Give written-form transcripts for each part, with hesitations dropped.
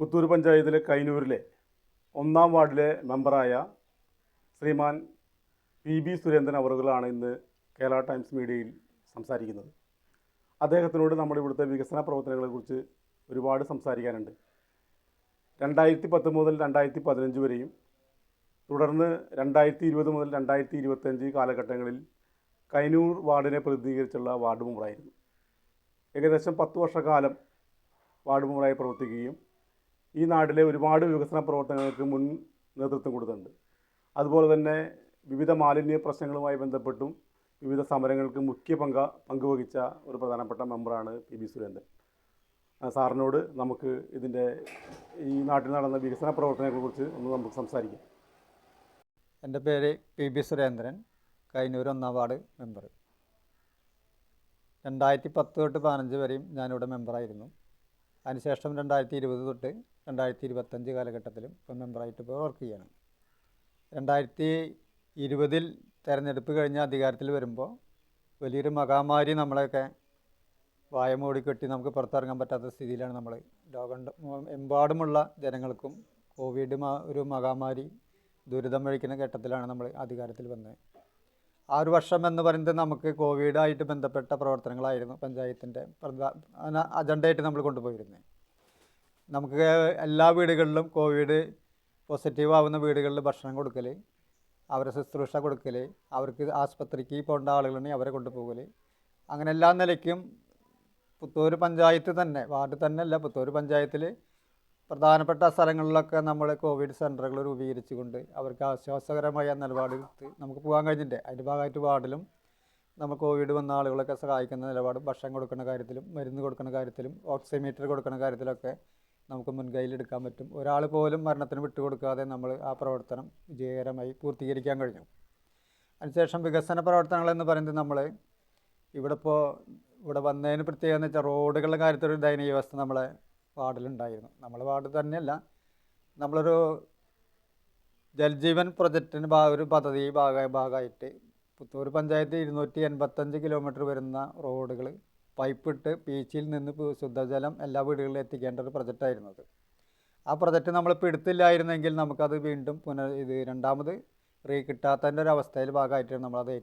പുത്തൂർ പഞ്ചായത്തിലെ കൈനൂരിലെ 1-ാം വാർഡിലെ മെമ്പറായ ശ്രീമാൻ പി സുരേന്ദ്രൻ അവറുകളാണ് ഇന്ന് കേരള ടൈംസ് മീഡിയയിൽ സംസാരിക്കുന്നത്. അദ്ദേഹത്തിനോട് നമ്മുടെ ഇവിടുത്തെ വികസന പ്രവർത്തനങ്ങളെക്കുറിച്ച് ഒരുപാട് സംസാരിക്കാനുണ്ട്. 2010 മുതൽ 2015 വരെയും തുടർന്ന് 2020 മുതൽ 2025 കാലഘട്ടങ്ങളിൽ കൈനൂർ വാർഡിനെ പ്രതിനിധീകരിച്ചുള്ള വാർഡ് മെമ്പറായിരുന്നു. ഏകദേശം 10 വർഷക്കാലം വാർഡ് മെമ്പറായി പ്രവർത്തിക്കുകയും ഈ നാട്ടിലെ ഒരുപാട് വികസന പ്രവർത്തനങ്ങൾക്ക് മുൻ നേതൃത്വം കൊടുത്തിട്ടുണ്ട്. അതുപോലെ തന്നെ വിവിധ മാലിന്യ പ്രശ്നങ്ങളുമായി ബന്ധപ്പെട്ടും വിവിധ സമരങ്ങൾക്ക് മുഖ്യ പങ്കുവഹിച്ച ഒരു പ്രധാനപ്പെട്ട മെമ്പറാണ് പി സുരേന്ദ്രൻ. സാറിനോട് നമുക്ക് ഈ നാട്ടിൽ നടന്ന വികസന പ്രവർത്തനങ്ങളെക്കുറിച്ച് നമുക്ക് സംസാരിക്കാം. എൻ്റെ പേര് P Surendran, Kainoor 1-ാം ward member. 2010 തൊട്ട് 15 വരെയും ഞാനിവിടെ മെമ്പറായിരുന്നു. അതിനുശേഷം 2020 തൊട്ട് 2025 കാലഘട്ടത്തിലും ഇപ്പം മെമ്പറായിട്ട് ഇപ്പോൾ വർക്ക് ചെയ്യണം. 2020 തെരഞ്ഞെടുപ്പ് കഴിഞ്ഞ് അധികാരത്തിൽ വരുമ്പോൾ വലിയൊരു മഹാമാരി നമ്മളെയൊക്കെ വായ മൂടിക്കെട്ടി നമുക്ക് പുറത്തിറങ്ങാൻ പറ്റാത്ത സ്ഥിതിയിലാണ് നമ്മൾ എമ്പാടുമുള്ള ജനങ്ങൾക്കും കോവിഡ് ഒരു മഹാമാരി ദുരിതം വഹിക്കുന്ന ഘട്ടത്തിലാണ് നമ്മൾ അധികാരത്തിൽ വന്നത്. ആ ഒരു വർഷം എന്ന് പറയുന്നത് നമുക്ക് കോവിഡായിട്ട് ബന്ധപ്പെട്ട പ്രവർത്തനങ്ങളായിരുന്നു പഞ്ചായത്തിൻ്റെ പ്രധാന അജണ്ടയായിട്ട് നമ്മൾ കൊണ്ടുപോയിരുന്നത്. നമുക്ക് എല്ലാ വീടുകളിലും കോവിഡ് പോസിറ്റീവ് ആവുന്ന വീടുകളിൽ ഭക്ഷണം കൊടുക്കൽ, അവരെ ശുശ്രൂഷ കൊടുക്കൽ, അവർക്ക് ആസ്പത്രിക്ക് പോകേണ്ട ആളുകളുണ്ടെങ്കിൽ അവരെ കൊണ്ടുപോകൽ, അങ്ങനെ എല്ലാ നിലയ്ക്കും പുത്തൂർ പഞ്ചായത്ത് തന്നെ, വാർഡ് തന്നെ അല്ല, പുത്തൂർ പഞ്ചായത്തിൽ പ്രധാനപ്പെട്ട സ്ഥലങ്ങളിലൊക്കെ നമ്മൾ കോവിഡ് സെൻ്ററുകൾ രൂപീകരിച്ചുകൊണ്ട് അവർക്ക് ആശ്വാസകരമായ നിലപാടെടുത്ത് നമുക്ക് പോകാൻ കഴിഞ്ഞിട്ടുണ്ട്. അതിൻ്റെ ഭാഗമായിട്ട് വാർഡിലും നമ്മൾ കോവിഡ് വന്ന ആളുകളൊക്കെ സഹായിക്കുന്ന നിലപാടും ഭക്ഷണം കൊടുക്കുന്ന കാര്യത്തിലും മരുന്ന് കൊടുക്കുന്ന കാര്യത്തിലും ഓക്സിമീറ്റർ കൊടുക്കുന്ന കാര്യത്തിലൊക്കെ നമുക്ക് മുൻകൈയിലെടുക്കാൻ പറ്റും. ഒരാൾ പോലും മരണത്തിന് വിട്ടുകൊടുക്കാതെ നമ്മൾ ആ പ്രവർത്തനം വിജയകരമായി പൂർത്തീകരിക്കാൻ കഴിഞ്ഞു. അതിനുശേഷം വികസന പ്രവർത്തനങ്ങളെന്ന് പറയുന്നത് നമ്മൾ ഇവിടെ വന്നതിന് പ്രത്യേകത എന്ന് വെച്ചാൽ റോഡുകളുടെ കാര്യത്തിലൊരു ദയനീയ അവസ്ഥ നമ്മളെ വാർഡിലുണ്ടായിരുന്നു. നമ്മളെ വാർഡ് തന്നെയല്ല, നമ്മളൊരു ജൽജീവൻ പ്രൊജക്റ്റിന് ഒരു പദ്ധതി ഭാഗമായിട്ട് പുത്തൂർ പഞ്ചായത്ത് 285 കിലോമീറ്റർ വരുന്ന റോഡുകൾ പൈപ്പിട്ട് പീച്ചിൽ നിന്ന് ശുദ്ധജലം എല്ലാ വീടുകളിലും എത്തിക്കേണ്ട ഒരു പ്രൊജക്റ്റായിരുന്നു അത്. ആ പ്രൊജക്റ്റ് നമ്മളിപ്പോൾ എടുത്തില്ലായിരുന്നെങ്കിൽ നമുക്കത് വീണ്ടും രണ്ടാമത് കിട്ടാത്തതിൻ്റെ ഒരു അവസ്ഥയിൽ ഭാഗമായിട്ടാണ് നമ്മളത്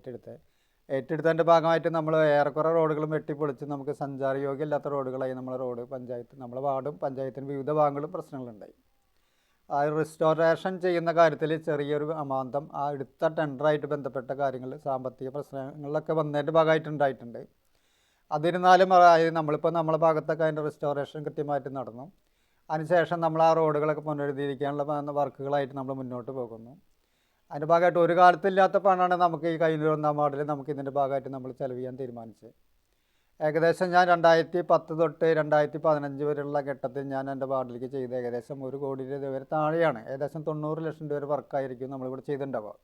ഏറ്റെടുത്തതിൻ്റെ ഭാഗമായിട്ട് നമ്മൾ ഏറെക്കുറെ റോഡുകളും വെട്ടിപ്പൊളിച്ച് നമുക്ക് സഞ്ചാരയോഗ്യമല്ലാത്ത റോഡുകളായി നമ്മളെ വാർഡും പഞ്ചായത്തിന് വിവിധ ഭാഗങ്ങളും പ്രശ്നങ്ങളുണ്ടായി. ആ റെസ്റ്റോറേഷൻ ചെയ്യുന്ന കാര്യത്തിൽ ചെറിയൊരു അമാന്തം ആ എടുത്ത ടെൻഡറായിട്ട് ബന്ധപ്പെട്ട കാര്യങ്ങൾ സാമ്പത്തിക പ്രശ്നങ്ങളിലൊക്കെ വന്നതിൻ്റെ ഭാഗമായിട്ടുണ്ടായിട്ടുണ്ട്. അതിരുന്നാലും നമ്മളിപ്പോൾ നമ്മളെ ഭാഗത്തൊക്കെ അതിൻ്റെ റെസ്റ്റോറേഷൻ കൃത്യമായിട്ട് നടന്നു. അതിനുശേഷം നമ്മൾ ആ റോഡുകളൊക്കെ പുനരുദ്ധീകരിക്കാനുള്ള വർക്കുകളായിട്ട് നമ്മൾ മുന്നോട്ട് പോകുന്നു. അതിൻ്റെ ഭാഗമായിട്ട് ഒരു കാലത്തില്ലാത്ത പണമാണ് നമുക്ക് ഈ കൈനൂർ 1-ാം വാർഡിൽ നമുക്ക് ഇതിൻ്റെ ഭാഗമായിട്ട് നമ്മൾ ചെലവ് ചെയ്യാൻ തീരുമാനിച്ചത്. ഏകദേശം ഞാൻ 2010 തൊട്ട് 2015 വരെയുള്ള ഘട്ടത്തിൽ ഞാൻ എൻ്റെ വാർഡിലേക്ക് ചെയ്ത് ഏകദേശം 1 കോടി രൂപ വരെ താഴെയാണ്. ഏകദേശം 90 ലക്ഷം രൂപ വർക്കായിരിക്കും നമ്മളിവിടെ ചെയ്തിട്ടുണ്ടാവുക.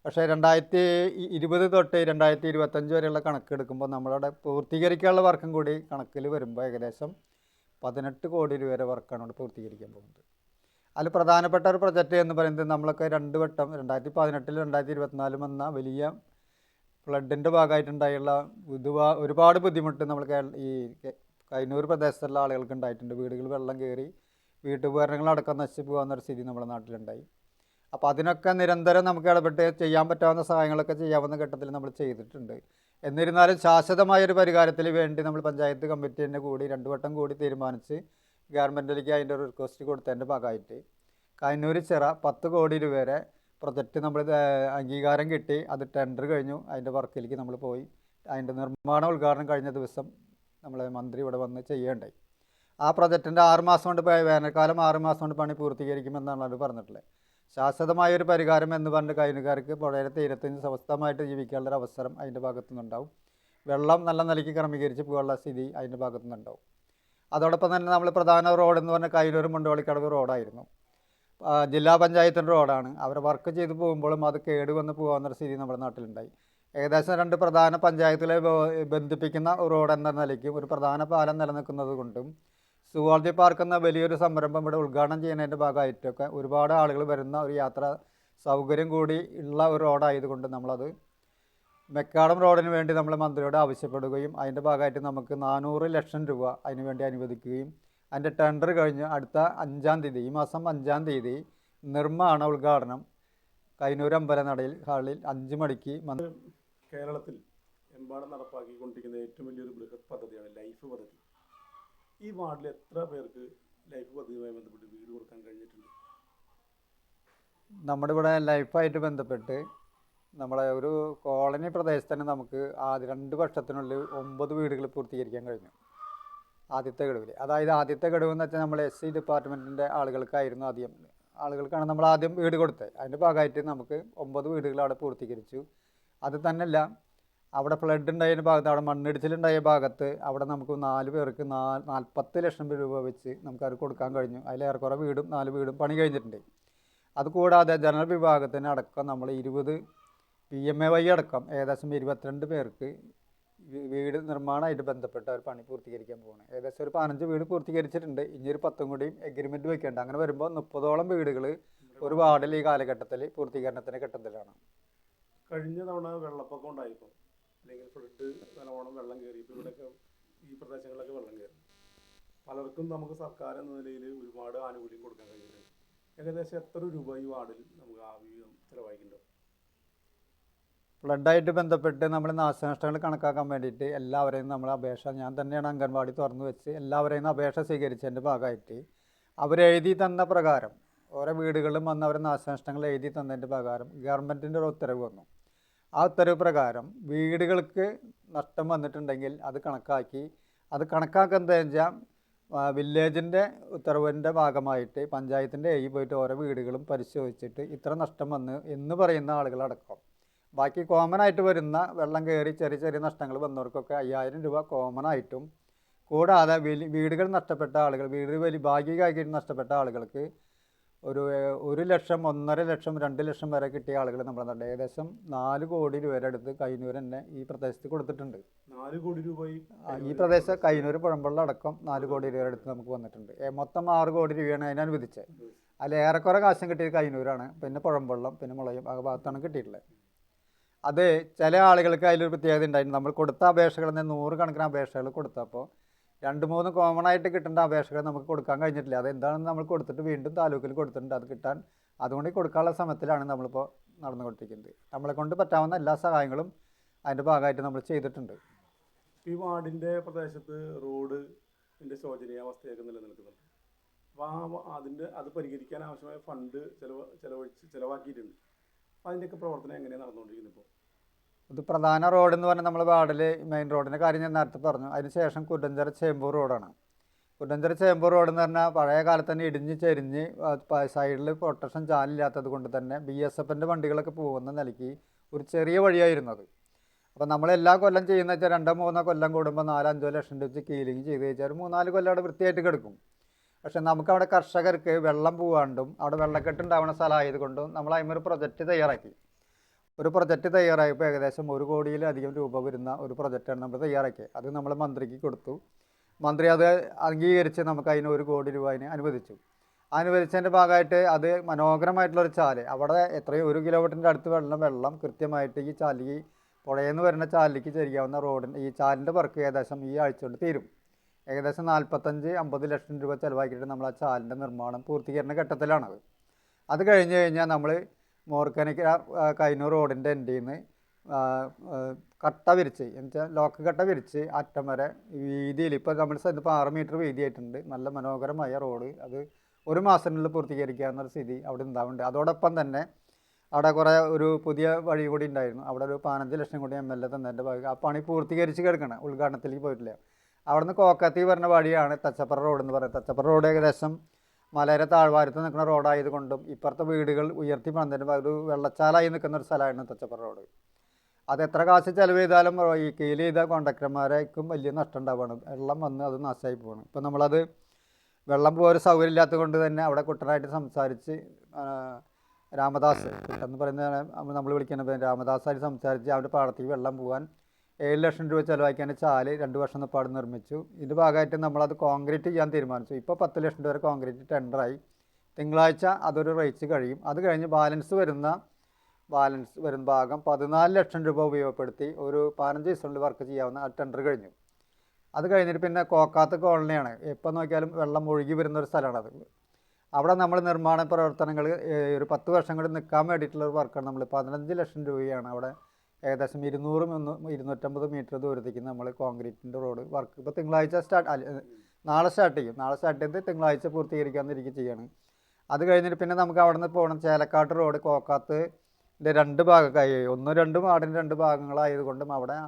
പക്ഷേ 2020 തൊട്ട് 2025 വരെയുള്ള കണക്കെടുക്കുമ്പോൾ നമ്മളവിടെ പൂർത്തീകരിക്കാനുള്ള വർക്കും കൂടി കണക്കിൽ വരുമ്പോൾ ഏകദേശം 18 കോടി രൂപ വരെ വർക്കാണ് ഇവിടെ പൂർത്തീകരിക്കാൻ പോകുന്നത്. അതിൽ പ്രധാനപ്പെട്ട ഒരു പ്രൊജക്റ്റ് എന്ന് പറയുന്നത് നമ്മളൊക്കെ 2 വട്ടം 2018 2024 വന്ന വലിയ ഫ്ലഡിൻ്റെ ഭാഗമായിട്ടുണ്ടായുള്ള ഒരുപാട് ബുദ്ധിമുട്ട് നമ്മൾ ഈ കൈനൂർ പ്രദേശത്തുള്ള ആളുകൾക്ക് ഉണ്ടായിട്ടുണ്ട്. വീടുകൾ വെള്ളം കയറി വീട്ടുപകരണങ്ങളടക്കം നശിച്ചു പോകാവുന്നൊരു സ്ഥിതി നമ്മുടെ നാട്ടിലുണ്ടായി. അപ്പോൾ അതിനൊക്കെ നിരന്തരം നമുക്ക് ഇടപെട്ട് ചെയ്യാൻ പറ്റാവുന്ന സഹായങ്ങളൊക്കെ ചെയ്യാവുന്ന ഘട്ടത്തിൽ നമ്മൾ ചെയ്തിട്ടുണ്ട്. എന്നിരുന്നാലും ശാശ്വതമായൊരു പരിഹാരത്തിന് വേണ്ടി നമ്മൾ പഞ്ചായത്ത് കമ്മിറ്റി തന്നെ കൂടി 2 വട്ടം കൂടി തീരുമാനിച്ച് ഗവൺമെൻറ്റിലേക്ക് അതിൻ്റെ ഒരു റിക്വസ്റ്റ് കൊടുത്തതിൻ്റെ ഭാഗമായിട്ട് കൈനൂർ ചിറ 10 കോടി രൂപ വരെ പ്രൊജക്റ്റ് നമ്മൾ അംഗീകാരം കിട്ടി. അത് ടെൻഡർ കഴിഞ്ഞു, അതിൻ്റെ വർക്കിലേക്ക് നമ്മൾ പോയി. അതിൻ്റെ നിർമ്മാണ ഉദ്ഘാടനം കഴിഞ്ഞ ദിവസം നമ്മളെ മന്ത്രി ഇവിടെ വന്ന് ചെയ്യേണ്ടായി. ആ പ്രൊജക്റ്റിൻ്റെ 6 മാസം കൊണ്ട് വേനൽക്കാലം 6 മാസം കൊണ്ട് പണി പൂർത്തീകരിക്കുമെന്നാണ് അവർ പറഞ്ഞിട്ടുള്ളത്. ശാശ്വതമായൊരു പരിഹാരം എന്ന് പറഞ്ഞിട്ട് കൈനുകാർക്ക് പുഴയുടെ തീരത്ത് സ്വസ്ഥമായിട്ട് ജീവിക്കാനുള്ളൊരു അവസരം അതിൻ്റെ ഭാഗത്തുനിന്നുണ്ടാവും. വെള്ളം നല്ല നിലയ്ക്ക് ക്രമീകരിച്ച് പോകാനുള്ള സ്ഥിതി അതിൻ്റെ ഭാഗത്തുനിന്നുണ്ടാവും. അതോടൊപ്പം തന്നെ നമ്മൾ പ്രധാന റോഡെന്ന് പറഞ്ഞാൽ കൈനൂർ മുണ്ടോളിക്കടവ് റോഡായിരുന്നു. ജില്ലാ പഞ്ചായത്തിൻ്റെ റോഡാണ്. അവർ വർക്ക് ചെയ്ത് പോകുമ്പോഴും അത് കേടുവന്ന് പോകാവുന്നൊരു സ്ഥിതി നമ്മുടെ നാട്ടിലുണ്ടായി. ഏകദേശം 2 പ്രധാന പഞ്ചായത്തുകളെ ബന്ധിപ്പിക്കുന്ന റോഡ് എന്ന നിലയ്ക്കും ഒരു പ്രധാന പാലം നിലനിൽക്കുന്നത് കൊണ്ടും സുവോളജി പാർക്ക് എന്ന വലിയൊരു സംരംഭം ഇവിടെ ഉദ്ഘാടനം ചെയ്യുന്നതിൻ്റെ ഭാഗമായിട്ടൊക്കെ ഒരുപാട് ആളുകൾ വരുന്ന ഒരു യാത്രാ സൗകര്യം കൂടി ഉള്ള ഒരു റോഡായതുകൊണ്ട് നമ്മളത് മെക്കാടം റോഡിന് വേണ്ടി നമ്മൾ മന്ത്രിയോട് ആവശ്യപ്പെടുകയും അതിൻ്റെ ഭാഗമായിട്ട് നമുക്ക് 400 ലക്ഷം രൂപ അതിന് വേണ്ടി അനുവദിക്കുകയും അതിൻ്റെ ടെൻഡർ കഴിഞ്ഞ് അടുത്ത 5-ാം തീയതി, ഈ മാസം 5-ാം തീയതി നിർമ്മാണ ഉദ്ഘാടനം കൈനൂർ അമ്പലനടയിൽ ഹാളിൽ 5 മണിക്ക് കേരളത്തിൽ എമ്പാടും നടപ്പാക്കിക്കൊണ്ടിരിക്കുന്ന ഏറ്റവും വലിയൊരു ബൃഹത് പദ്ധതിയാണ് ലൈഫ് പദ്ധതി. ഈ വാർഡിൽ എത്ര പേർക്ക് ലൈഫ് പദ്ധതിയുമായി ബന്ധപ്പെട്ട് വീട് കൊടുക്കാൻ കഴിഞ്ഞിട്ടുണ്ട്? നമ്മുടെ ഇവിടെ ലൈഫായിട്ട് ബന്ധപ്പെട്ട് നമ്മളെ ഒരു കോളനി പ്രദേശത്ത് തന്നെ നമുക്ക് 2 വർഷത്തിനുള്ളിൽ 9 വീടുകൾ പൂർത്തീകരിക്കാൻ കഴിഞ്ഞു. ആദ്യത്തെ ഗഡുവിൽ, അതായത് ആദ്യത്തെ ഗഡുവ് എന്ന് വെച്ചാൽ നമ്മൾ SC ഡിപ്പാർട്ട്മെൻറ്റിൻ്റെ ആളുകൾക്കായിരുന്നു ആളുകൾക്കാണ് നമ്മൾ ആദ്യം വീട് കൊടുത്തത്. അതിൻ്റെ ഭാഗമായിട്ട് നമുക്ക് 9 വീടുകൾ അവിടെ പൂർത്തീകരിച്ചു. അത് തന്നെയല്ല, അവിടെ ഫ്ലഡ് ഉണ്ടായതിൻ്റെ ഭാഗത്ത്, അവിടെ മണ്ണിടിച്ചിലുണ്ടായ ഭാഗത്ത് അവിടെ നമുക്ക് 4 പേർക്ക് 40 ലക്ഷം രൂപ വെച്ച് നമുക്കത് കൊടുക്കാൻ കഴിഞ്ഞു. അതിലേറെക്കുറെ വീടും 4 വീടും പണി കഴിഞ്ഞിട്ടുണ്ട്. അതുകൂടാതെ ജനറൽ വിഭാഗത്തിന് അടക്കം നമ്മൾ 20 PMAY അടക്കം ഏകദേശം 22 പേർക്ക് വീട് നിർമ്മാണമായിട്ട് ബന്ധപ്പെട്ട് അവർ പണി പൂർത്തീകരിക്കാൻ പോകുന്നത്. ഏകദേശം ഒരു 15 വീട് പൂർത്തീകരിച്ചിട്ടുണ്ട്. ഇനിയൊരു 10 കൂടിയും എഗ്രിമെൻറ്റ് വയ്ക്കേണ്ട. അങ്ങനെ വരുമ്പോൾ 30ഓളം വീടുകൾ ഒരു വാർഡിൽ ഈ കാലഘട്ടത്തിൽ പൂർത്തീകരണത്തിൻ്റെ ഘട്ടത്തിലാണ്. കഴിഞ്ഞ തവണ വെള്ളപ്പൊക്കം ഉണ്ടായപ്പോൾ, അല്ലെങ്കിൽ ഫ്ലഡ് നല്ലോണം വെള്ളം കയറിയപ്പോൾ ഇവിടെയൊക്കെ ഈ പ്രദേശങ്ങളിലൊക്കെ വെള്ളം കയറി. പലർക്കും നമുക്ക് സർക്കാർ എന്ന നിലയിൽ ഒരുപാട് ആനുകൂല്യം കൊടുക്കാൻ കഴിഞ്ഞിട്ടുണ്ട്. ഏകദേശം എത്ര രൂപ ഈ വാർഡിൽ നമുക്ക് ആവശ്യം ചിലവായിക്കുന്നുണ്ടോ? ഫ്ലഡായിട്ട് ബന്ധപ്പെട്ട് നമ്മൾ നാശനഷ്ടങ്ങൾ കണക്കാക്കാൻ വേണ്ടിയിട്ട് എല്ലാവരെയും നമ്മൾ ഞാൻ തന്നെയാണ് അംഗൻവാടി തുറന്നു വെച്ച് എല്ലാവരെയും അപേക്ഷ സ്വീകരിച്ചതിൻ്റെ ഭാഗമായിട്ട് അവരെഴുതി തന്ന പ്രകാരം ഓരോ വീടുകളിലും വന്ന് അവരെ നാശനഷ്ടങ്ങൾ എഴുതി തന്നതിൻ്റെ പ്രകാരം ഗവൺമെൻറ്റിൻ്റെ ഒരു ഉത്തരവ് വന്നു. ആ ഉത്തരവ് പ്രകാരം വീടുകൾക്ക് നഷ്ടം വന്നിട്ടുണ്ടെങ്കിൽ അത് കണക്കാക്കി, അത് കണക്കാക്കുന്നത് വെച്ചാൽ വില്ലേജിൻ്റെ ഉത്തരവിൻ്റെ ഭാഗമായിട്ട് പഞ്ചായത്തിൻ്റെ പോയിട്ട് ഓരോ വീടുകളും പരിശോധിച്ചിട്ട് ഇത്ര നഷ്ടം വന്ന് എന്ന് പറയുന്ന ആളുകളടക്കം, ബാക്കി കോമൺ ആയിട്ട് വരുന്ന വെള്ളം കയറി ചെറിയ ചെറിയ നഷ്ടങ്ങൾ വന്നവർക്കൊക്കെ 5000 രൂപ കോമൺ ആയിട്ടും, കൂടാതെ വീടുകൾ നഷ്ടപ്പെട്ട ആളുകൾ, വീട് ഭാഗികമായിട്ട് നഷ്ടപ്പെട്ട ആളുകൾക്ക് ഒരു 1 ലക്ഷം, 1.5 ലക്ഷം, 2 ലക്ഷം വരെ കിട്ടിയ ആളുകൾ നമ്മുടെ നാട്ടിൽ ഏകദേശം 4 കോടി രൂപയുടെ അടുത്ത് കൈനൂർ തന്നെ ഈ പ്രദേശത്ത് കൊടുത്തിട്ടുണ്ട്. 4 കോടി രൂപ ഈ പ്രദേശം കൈനൂർ പുഴമ്പള്ള അടക്കം 4 കോടി രൂപയുടെ അടുത്ത് നമുക്ക് വന്നിട്ടുണ്ട്. മൊത്തം 6 കോടി രൂപയാണ് അതിനനുവദിച്ചത്. അതിൽ ഏറെക്കുറെ കാശം കിട്ടിയത് കൈനൂരാണ്, പിന്നെ പുഴമ്പള്ളം, പിന്നെ മുളയും ആ ഭാഗത്താണ് കിട്ടിയിട്ടുള്ളത്. അത് ചില ആളുകൾക്ക് അതിലൊരു പ്രത്യേകത ഉണ്ടായിരുന്നു. നമ്മൾ കൊടുത്ത അപേക്ഷകളിൽ നിന്ന് 100 കണക്കിന് അപേക്ഷകൾ കൊടുത്തപ്പോൾ 2-3 കോമൺ ആയിട്ട് കിട്ടേണ്ട അപേക്ഷകൾ നമുക്ക് കൊടുക്കാൻ കഴിഞ്ഞിട്ടില്ല. അതെന്താണെന്ന് നമ്മൾ കൊടുത്തിട്ട് വീണ്ടും താലൂക്കിൽ കൊടുത്തിട്ടുണ്ട്. അത് കിട്ടാൻ അതുകൊണ്ട് കൊടുക്കാനുള്ള ശ്രമത്തിലാണ് നമ്മളിപ്പോൾ നടന്നുകൊണ്ടിരിക്കുന്നത്. നമ്മളെ കൊണ്ട് പറ്റാവുന്ന എല്ലാ സഹായങ്ങളും അതിൻ്റെ ഭാഗമായിട്ട് നമ്മൾ ചെയ്തിട്ടുണ്ട്. ഈ വാർഡിൻ്റെ പ്രദേശത്ത് റോഡിൻ്റെ ശോചനീയാവസ്ഥയൊക്കെ നിലനിൽക്കുന്നുണ്ട്. അപ്പോൾ അത് പരിഹരിക്കാൻ ആവശ്യമായ ഫണ്ട് ചിലവാക്കിയിട്ടുണ്ട്. അപ്പോൾ അതിൻ്റെയൊക്കെ പ്രവർത്തനം എങ്ങനെയാണ് നടന്നുകൊണ്ടിരിക്കുന്നത്? ഇപ്പോൾ ഇത് പ്രധാന റോഡെന്ന് പറഞ്ഞാൽ നമ്മൾ വാർഡിൽ മെയിൻ റോഡിൻ്റെ കാര്യം ഞാൻ നേരത്തെ പറഞ്ഞു. അതിനുശേഷം കുട്ടഞ്ചിറ ചേമ്പൂർ റോഡാണ്. കുട്ടഞ്ചിറ ചേമ്പൂർ റോഡ് എന്ന് പറഞ്ഞാൽ പഴയ കാലത്ത് തന്നെ ഇടിഞ്ഞ് ചെരിഞ്ഞ് സൈഡിൽ പ്രൊട്ടക്ഷൻ ചാലില്ലാത്തത് കൊണ്ട് തന്നെ BSFൻ്റെ വണ്ടികളൊക്കെ പോകുന്ന നിലയ്ക്ക് ഒരു ചെറിയ വഴിയായിരുന്നത്. അപ്പോൾ നമ്മളെല്ലാ കൊല്ലം ചെയ്യുന്ന വെച്ചാൽ 2-3 കൊല്ലം കൂടുമ്പോൾ 4-5 ലക്ഷം രൂപ വെച്ച് കീലിങ് ചെയ്ത് വെച്ചാൽ ഒരു 3-4 കൊല്ലം അവിടെ വൃത്തിയായിട്ട് കിടക്കും. പക്ഷെ നമുക്കവിടെ കർഷകർക്ക് വെള്ളം പോകാണ്ടും അവിടെ വെള്ളക്കെട്ടുണ്ടാവുന്ന സ്ഥലമായതുകൊണ്ടും നമ്മൾ അതിനൊരു പ്രൊജക്റ്റ് തയ്യാറാക്കി. ഒരു പ്രൊജക്റ്റ് തയ്യാറായപ്പോൾ ഏകദേശം 1 കോടിയിലധികം രൂപ വരുന്ന ഒരു പ്രൊജക്റ്റാണ് നമ്മൾ തയ്യാറാക്കിയത്. അത് നമ്മൾ മന്ത്രിക്ക് കൊടുത്തു. മന്ത്രി അത് അംഗീകരിച്ച് നമുക്ക് അതിന് 1 കോടി രൂപ അതിന് അനുവദിച്ചു. അനുവദിച്ചതിൻ്റെ ഭാഗമായിട്ട് അത് മനോഹരമായിട്ടുള്ളൊരു ചാല്, അവിടെ എത്രയും 1 കിലോമീറ്ററിൻ്റെ അടുത്ത് വെള്ളം കൃത്യമായിട്ട് ഈ ചാലിക്ക് പുഴയിൽ നിന്ന് വരുന്ന ചാലിലേക്ക് ചെരിയാവുന്ന റോഡിന് ഈ ചാലിൻ്റെ വർക്ക് ഏകദേശം ഈ ആഴ്ച കൊണ്ട് തീരും. ഏകദേശം 45-50 ലക്ഷം രൂപ ചിലവാക്കിയിട്ട് നമ്മൾ ആ ചാലിൻ്റെ നിർമ്മാണം പൂർത്തീകരണ ഘട്ടത്തിലാണത്. അത് കഴിഞ്ഞ് കഴിഞ്ഞാൽ നമ്മൾ മോർക്കനിക്ക് കൈനൂർ റോഡിൻ്റെ എൻഡിൽ നിന്ന് കട്ട വിരിച്ച് എന്നുവെച്ചാൽ ലോക്ക് കട്ട വിരിച്ച് അറ്റം വരെ വീതിയിൽ ഇപ്പോൾ നമ്മൾ ഇപ്പോൾ 6 മീറ്റർ വീതിയായിട്ടുണ്ട്. നല്ല മനോഹരമായ റോഡ്. അത് 1 മാസത്തിനുള്ളിൽ പൂർത്തീകരിക്കാവുന്ന സ്ഥിതി അവിടെ ഉണ്ടാവുന്നുണ്ട്. അതോടൊപ്പം തന്നെ അവിടെ കുറേ ഒരു പുതിയ വഴി കൂടി ഉണ്ടായിരുന്നു. അവിടെ ഒരു 15 ലക്ഷം കൂടി MLA തന്നതിൻ്റെ ഭാഗം ആ പണി പൂർത്തീകരിച്ച് കിടക്കണം. ഉദ്ഘാടനത്തിലേക്ക് പോയിട്ടില്ല. അവിടെ നിന്ന് കോക്കത്തി പറഞ്ഞ വഴിയാണ് തച്ചപ്പറ റോഡ് എന്ന് പറയുന്നത്. തച്ചപ്പറ റോഡ് ഏകദേശം മലയുടെ താഴ്വാരത്ത് നിൽക്കുന്ന റോഡായതുകൊണ്ടും ഇപ്പുറത്തെ വീടുകൾ ഉയർത്തി പണിതിൻ്റെ ഒരു വെള്ളച്ചാലായി നിൽക്കുന്ന ഒരു സ്ഥലമാണ് തച്ചപ്പറ റോഡ്. അത് എത്ര കാശ് ചിലവ് ചെയ്താലും ഈ കീൽ ചെയ്ത കോൺട്രാക്ടർമാരേക്കും വലിയ നഷ്ടം ഉണ്ടാവുകയാണ്. വെള്ളം വന്ന് അത് നാശമായി പോകണം. ഇപ്പം നമ്മളത് വെള്ളം പോകാൻ ഒരു സൗകര്യം ഇല്ലാത്തത് കൊണ്ട് തന്നെ അവിടെ കുട്ടനായിട്ട് സംസാരിച്ച് രാമദാസ് എന്ന് പറയുന്ന നമ്മൾ വിളിക്കുന്ന രാമദാസായിട്ട് സംസാരിച്ച് അവരുടെ പാടത്തേക്ക് വെള്ളം പോകാൻ 7 ലക്ഷം രൂപ ചിലവാക്കിയാണ് ചാല് 2 വർഷം നിപ്പാട് നിർമ്മിച്ചു. ഇതിൻ്റെ ഭാഗമായിട്ട് നമ്മളത് കോൺക്രീറ്റ് ചെയ്യാൻ തീരുമാനിച്ചു. ഇപ്പോൾ 10 ലക്ഷം രൂപ വരെ കോൺക്രീറ്റ് ടെൻഡറായി. തിങ്കളാഴ്ച അതൊരു റേറ്റ് കഴിയും. അത് കഴിഞ്ഞ് ബാലൻസ് വരുന്ന ഭാഗം 14 ലക്ഷം രൂപ ഉപയോഗപ്പെടുത്തി ഒരു 15 ദിവസത്തിനുള്ളിൽ വർക്ക് ചെയ്യാവുന്ന ആ ടെൻഡർ കഴിഞ്ഞു. അത് കഴിഞ്ഞിട്ട് പിന്നെ കോക്കാത്ത് കോളനിയാണ്. എപ്പോൾ നോക്കിയാലും വെള്ളം ഒഴുകി വരുന്ന ഒരു സ്ഥലമാണത്. അവിടെ നമ്മൾ നിർമ്മാണ പ്രവർത്തനങ്ങൾ ഒരു 10 വർഷം കൂടി നിൽക്കാൻ വേണ്ടിയിട്ടുള്ള ഒരു വർക്കാണ്. നമ്മൾ 15 ലക്ഷം രൂപയാണ് അവിടെ ഏകദേശം 200-250 മീറ്റർ ദൂരത്തേക്ക് നമ്മൾ കോൺക്രീറ്റിൻ്റെ റോഡ് വർക്ക് ഇപ്പോൾ തിങ്കളാഴ്ച നാളെ സ്റ്റാർട്ട് ചെയ്യും. നാളെ സ്റ്റാർട്ട് ചെയ്ത് തിങ്കളാഴ്ച പൂർത്തീകരിക്കാമെന്നിരിക്കും ചെയ്യാണ്. അത് കഴിഞ്ഞിട്ട് പിന്നെ നമുക്ക് അവിടെ നിന്ന് പോകണം ചേലക്കാട്ട് റോഡ് കോക്കാത്തിൻ്റെ 2 ഭാഗമായി 1-2 വാർഡിൻ്റെ 2 ഭാഗങ്ങളായതുകൊണ്ടും അവിടെ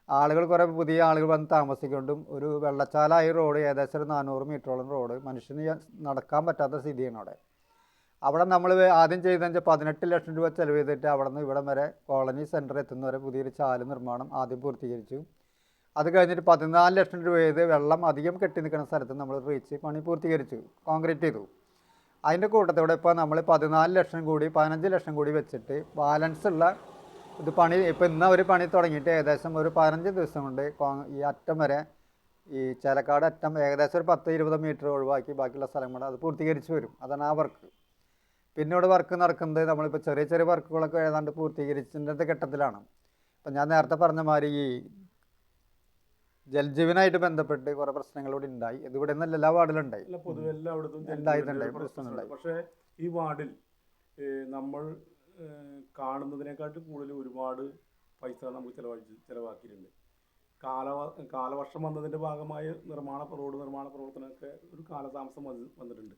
ആളുകൾ കുറേ പുതിയ ആളുകൾ വന്ന് താമസിക്കൊണ്ടും ഒരു വെള്ളച്ചാലായ റോഡ് ഏകദേശം ഒരു 400 മീറ്ററോളം റോഡ് മനുഷ്യന് നടക്കാൻ പറ്റാത്ത സ്ഥിതിയാണ് അവിടെ. അവിടെ നമ്മൾ ആദ്യം ചെയ്തതെന്ന് വെച്ചാൽ 18 ലക്ഷം രൂപ ചെലവ് ചെയ്തിട്ട് അവിടെ നിന്ന് ഇവിടം വരെ കോളനി സെൻറ്റർ എത്തുന്നവരെ പുതിയൊരു ചാല് നിർമ്മാണം ആദ്യം പൂർത്തീകരിച്ചു. അത് കഴിഞ്ഞിട്ട് 14 ലക്ഷം രൂപ ചെയ്ത് വെള്ളം അധികം കെട്ടി നിൽക്കുന്ന സ്ഥലത്ത് നമ്മൾ റീച്ച് പണി പൂർത്തീകരിച്ചു, കോൺക്രീറ്റ് ചെയ്തു. അതിൻ്റെ കൂട്ടത്തോടെ ഇപ്പോൾ നമ്മൾ 14 ലക്ഷം കൂടി 15 ലക്ഷം കൂടി വെച്ചിട്ട് ബാലൻസ് ഉള്ള ഇത് പണി ഇപ്പോൾ ഇന്ന് അവർ പണി തുടങ്ങിയിട്ട് ഏകദേശം ഒരു 15 ദിവസം കൊണ്ട് ഈ അറ്റം വരെ ഈ ചേലക്കാട് അറ്റം ഏകദേശം ഒരു 10-20 മീറ്റർ ഒഴിവാക്കി ബാക്കിയുള്ള സ്ഥലങ്ങൾ അത് പൂർത്തീകരിച്ച് വരും. അതാണ് ആ വർക്ക്. പിന്നീട് വർക്ക് നടക്കുന്നത് നമ്മളിപ്പോൾ ചെറിയ ചെറിയ വർക്കുകളൊക്കെ ഏതാണ്ട് പൂർത്തീകരിച്ചതിൻ്റെ ഘട്ടത്തിലാണ്. ഇപ്പം ഞാൻ നേരത്തെ പറഞ്ഞ മാതിരി ഈ ജൽജീവനായിട്ട് ബന്ധപ്പെട്ട് കുറേ പ്രശ്നങ്ങളിവിടെ ഉണ്ടായി. ഇതിവിടെ നിന്ന് എല്ലാ വാർഡിലുണ്ടായി, പൊതുവെ എല്ലായിടത്തും പ്രശ്നമുണ്ടായി. പക്ഷേ ഈ വാർഡിൽ നമ്മൾ കാണുന്നതിനെക്കാട്ടും കൂടുതൽ ഒരുപാട് പൈസ നമുക്ക് ചിലവാക്കിയിട്ടുണ്ട്. കാലവർഷം വന്നതിൻ്റെ ഭാഗമായ റോഡ് നിർമ്മാണ പ്രവർത്തനമൊക്കെ ഒരു കാലതാമസം വന്നിട്ടുണ്ട്.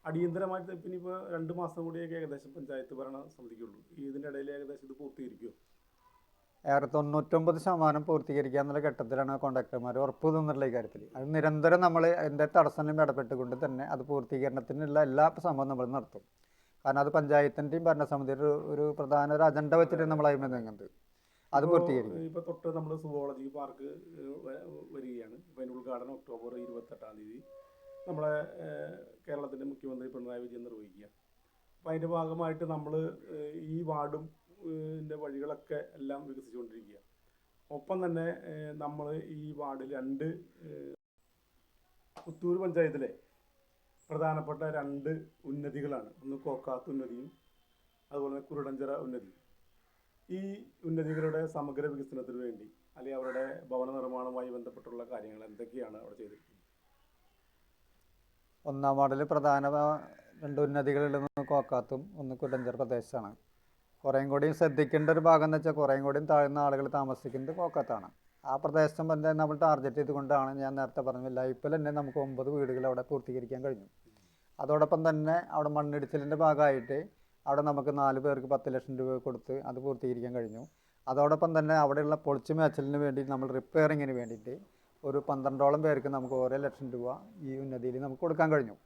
അടിയന്തരമായിട്ട് പിന്നെ ഇപ്പോൾ 2 മാസം കൂടിയൊക്കെ ഏകദേശം പഞ്ചായത്ത് ഭരണ സമിതിക്കുള്ളൂ. ഇതിൻ്റെ ഇടയിൽ ഏകദേശം ഇത് പൂർത്തീകരിക്കുമോ? ഏറെ 99% പൂർത്തീകരിക്കുക എന്നുള്ള ഘട്ടത്തിലാണ് കോൺട്രാക്ടർമാർ ഉറപ്പ് തന്നിട്ടുള്ള കാര്യത്തിൽ. അത് നിരന്തരം നമ്മൾ എൻ്റെ തടസ്സങ്ങളും ഇടപെട്ടുകൊണ്ട് തന്നെ അത് പൂർത്തീകരണത്തിനുള്ള എല്ലാ സംഭവം നമ്മൾ നടത്തും. കാരണം അത് പഞ്ചായത്തിൻ്റെയും ഭരണസമിതിയുടെ ഒരു പ്രധാന അജണ്ട വെച്ചിട്ട് നമ്മൾ അതിൽ നീങ്ങുന്നത്. അത് പൂർത്തീകരിക്കും. ഇപ്പോൾ തൊട്ട് നമ്മൾ സുവോളജി പാർക്ക് വരികയാണ്. ഇപ്പോൾ അതിൻ്റെ ഉദ്ഘാടനം ഒക്ടോബർ 28-ാം തീയതി നമ്മളെ കേരളത്തിൻ്റെ മുഖ്യമന്ത്രി പിണറായി വിജയൻ നിർവഹിക്കുക. അപ്പോൾ അതിൻ്റെ ഭാഗമായിട്ട് നമ്മൾ ഈ വാർഡും വഴികളൊക്കെ എല്ലാം വികസിച്ചുകൊണ്ടിരിക്കുക. ഒപ്പം തന്നെ നമ്മൾ ഈ വാർഡിൽ 2 പുത്തൂർ പഞ്ചായത്തിലെ പ്രധാനപ്പെട്ട 2 ഉന്നതികളാണ്. ഒന്ന് കോക്കാത്ത് ഉന്നതിയും അതുപോലെ തന്നെ കുരുടഞ്ചിറ ഉന്നതിയും. ഈ ഉന്നതികളുടെ സമഗ്ര വികസനത്തിന് വേണ്ടി അല്ലെങ്കിൽ അവരുടെ ഭവന നിർമ്മാണവുമായി ബന്ധപ്പെട്ടുള്ള കാര്യങ്ങൾ എന്തൊക്കെയാണ് അവിടെ ചെയ്തിരിക്കുന്നത്? 1-ാം വാർഡിൽ പ്രധാന 2 ഉന്നതികളിലൊന്ന് കോക്കാത്തും ഒന്ന് കുരുടഞ്ചിറ പ്രദേശമാണ്. കുറേയും കൂടിയും ശ്രദ്ധിക്കേണ്ട ഒരു ഭാഗം എന്ന് വെച്ചാൽ കുറേയും കൂടിയും താഴ്ന്ന ആളുകൾ താമസിക്കുന്നത് കോക്കാത്താണ്. ആ പ്രദേശം തന്നെ നമ്മൾ ടാർഗറ്റ് ചെയ്തുകൊണ്ടാണ് ഞാൻ നേരത്തെ പറഞ്ഞത് ലൈഫിൽ തന്നെ നമുക്ക് 9 വീടുകൾ അവിടെ പൂർത്തീകരിക്കാൻ കഴിഞ്ഞു. അതോടൊപ്പം തന്നെ അവിടെ മണ്ണിടിച്ചിലിൻ്റെ ഭാഗമായിട്ട് അവിടെ നമുക്ക് 4 പേർക്ക് 10 ലക്ഷം രൂപ കൊടുത്ത് അത് പൂർത്തീകരിക്കാൻ കഴിഞ്ഞു. അതോടൊപ്പം തന്നെ അവിടെയുള്ള പൊളിച്ചു മേച്ചലിന് വേണ്ടി നമ്മൾ റിപ്പയറിങ്ങിന് വേണ്ടിയിട്ട് ഒരു 12ഓളം പേർക്ക് നമുക്ക് ഓരോ ലക്ഷം രൂപ ഈ ഉന്നതിയിൽ നമുക്ക് കൊടുക്കാൻ കഴിഞ്ഞു.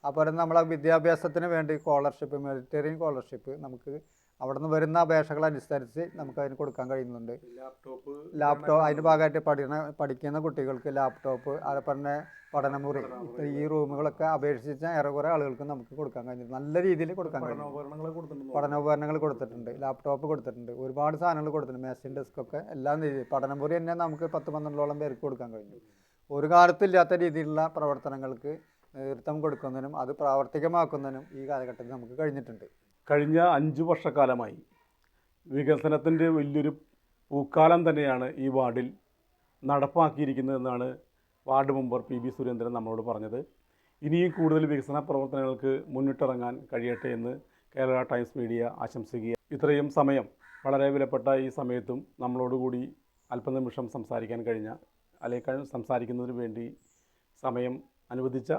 അപ്പോൾ നമ്മളെ വിദ്യാഭ്യാസത്തിന് വേണ്ടി സ്കോളർഷിപ്പ്, മെറിറ്റേറിയൻ സ്കോളർഷിപ്പ് നമുക്ക് അവിടെ നിന്ന് വരുന്ന അപേക്ഷകളനുസരിച്ച് നമുക്ക് അതിന് കൊടുക്കാൻ കഴിയുന്നുണ്ട്. ലാപ്ടോപ്പ് അതിൻ്റെ ഭാഗമായിട്ട് പഠിക്കുന്ന കുട്ടികൾക്ക് ലാപ്ടോപ്പ്, അതുപോലെ പഠനമുറി, ഈ റൂമുകളൊക്കെ അപേക്ഷിച്ച ഏറെക്കുറെ ആളുകൾക്ക് നമുക്ക് കൊടുക്കാൻ കഴിഞ്ഞിട്ടുണ്ട്. നല്ല രീതിയിൽ കൊടുക്കാൻ കഴിഞ്ഞു. പഠനോപകരണങ്ങൾ കൊടുത്തിട്ടുണ്ട്, ലാപ്ടോപ്പ് കൊടുത്തിട്ടുണ്ട്, ഒരുപാട് സാധനങ്ങൾ കൊടുത്തിട്ടുണ്ട്. മേശയും ഡെസ്കൊക്കെ എല്ലാം പഠനമുറി തന്നെ നമുക്ക് 10-12ഓളം പേർക്ക് കൊടുക്കാൻ കഴിഞ്ഞു. ഒരു കാലത്തില്ലാത്ത രീതിയിലുള്ള പ്രവർത്തനങ്ങൾക്ക് നേതൃത്വം കൊടുക്കുന്നതിനും അത് പ്രാവർത്തികമാക്കുന്നതിനും ഈ കാലഘട്ടത്തിൽ നമുക്ക് കഴിഞ്ഞിട്ടുണ്ട്. കഴിഞ്ഞ 5 വർഷക്കാലമായി വികസനത്തിൻ്റെ വലിയൊരു പൂക്കാലം തന്നെയാണ് ഈ വാർഡിൽ നടപ്പാക്കിയിരിക്കുന്നതെന്നാണ് വാർഡ് മെമ്പർ PB സുരേന്ദ്രൻ നമ്മളോട് പറഞ്ഞത്. ഇനിയും കൂടുതൽ വികസന പ്രവർത്തനങ്ങൾക്ക് മുന്നിട്ടിറങ്ങാൻ കഴിയട്ടെ എന്ന് കേരള ടൈംസ് മീഡിയ ആശംസിക്കുക. ഇത്രയും സമയം, വളരെ വിലപ്പെട്ട ഈ സമയത്തും നമ്മളോടുകൂടി അല്പനിമിഷം സംസാരിക്കാൻ കഴിഞ്ഞ അല്ലെങ്കിൽ സംസാരിക്കുന്നതിന് വേണ്ടി സമയം അനുവദിച്ച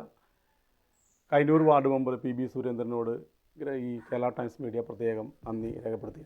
കൈനൂർ വാർഡ് മെമ്പർ PB സുരേന്ദ്രനോട് ഈ കേരള ടൈംസ് മീഡിയ പ്രത്യേകം നന്ദി രേഖപ്പെടുത്തി.